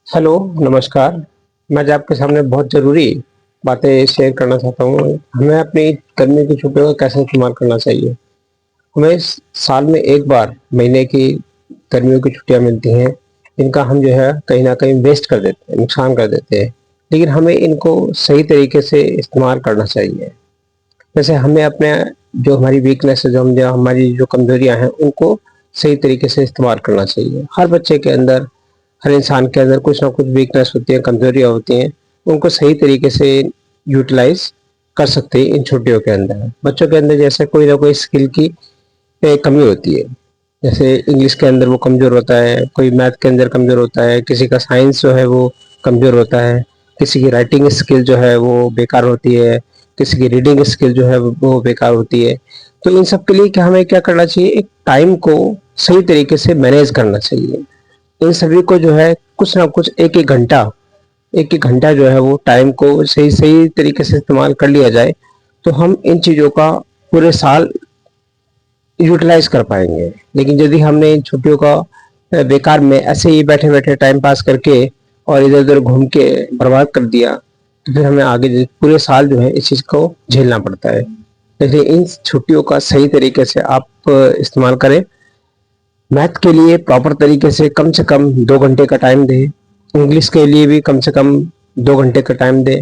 Hello, नमस्कार। मैं आज आपके सामने बहुत ज़रूरी बातें शेयर करना चाहता हूँ। हमें अपनी गर्मी की छुट्टियों का कैसे इस्तेमाल करना चाहिए। हमें साल में एक बार महीने की गर्मियों की छुट्टियाँ मिलती हैं। इनका हम जो है कहीं न कहीं वेस्ट कर देते हैं, नुकसान कर देते हैं। लेकिन हमें इनको सही तरीके से इस्तेमाल करना चाहिए। जैसे हमें अपने जो हमारी वीकनेस है, जो हमारी जो कमज़ोरियाँ हैं, उनको सही तरीके से इस्तेमाल करना चाहिए। हर बच्चे के अंदर, हर इंसान के अंदर कुछ ना कुछ वीकनेस होती है, कमज़ोरियाँ होती हैं। उनको सही तरीके से यूटिलाइज़ कर सकते हैं इन छुट्टियों के अंदर। बच्चों के अंदर जैसे कोई ना कोई स्किल की कमी होती है। जैसे इंग्लिश के अंदर वो कमज़ोर होता है, कोई मैथ के अंदर कमज़ोर होता है, किसी का साइंस जो है वो कमज़ोर होता है, किसी की राइटिंग स्किल जो है वो बेकार होती है, किसी की रीडिंग स्किल जो है वो बेकार होती है। तो इन सब के लिए क्या हमें क्या करना चाहिए, एक टाइम को सही तरीके से मैनेज करना चाहिए। इन सभी को जो है कुछ ना कुछ 1-1 घंटा जो है वो टाइम को सही सही तरीके से इस्तेमाल कर लिया जाए, तो हम इन चीज़ों का पूरे साल यूटिलाइज कर पाएंगे। लेकिन यदि हमने इन छुट्टियों का बेकार में ऐसे ही बैठे बैठे टाइम पास करके और इधर उधर घूम के बर्बाद कर दिया, तो फिर हमें आगे पूरे साल जो है इस चीज़ को झेलना पड़ता है। इसलिए इन छुट्टियों का सही तरीके से आप इस्तेमाल करें। मैथ के लिए प्रॉपर तरीके से कम 2 घंटे का टाइम दें। इंग्लिश के लिए भी कम से कम 2 घंटे का टाइम दें।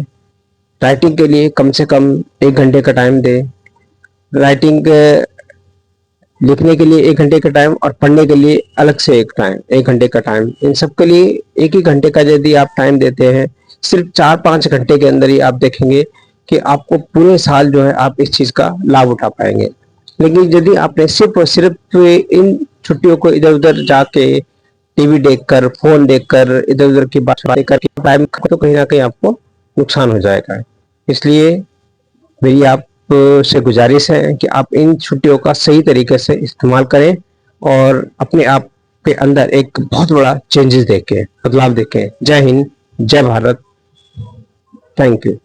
राइटिंग के लिए कम से कम 1 घंटे का टाइम दें। राइटिंग लिखने के लिए 1 घंटे का टाइम और पढ़ने के लिए अलग से 1 घंटे का टाइम। इन सब के लिए 1 1 घंटे का यदि आप टाइम देते हैं, सिर्फ 4-5 घंटे के अंदर ही आप देखेंगे कि आपको पूरे साल जो है आप इस चीज़ का लाभ उठा पाएंगे। लेकिन यदि आपने सिर्फ और सिर्फ इन छुट्टियों को इधर उधर जाके टीवी देखकर, फोन देखकर, इधर उधर की बातें करके टाइम, तो कहीं ना कहीं आपको नुकसान हो जाएगा। इसलिए मेरी आप से गुजारिश है कि आप इन छुट्टियों का सही तरीके से इस्तेमाल करें और अपने आप के अंदर एक बहुत बड़ा चेंजेस देखें, बदलाव देखें। जय हिंद, जय भारत। Thank you.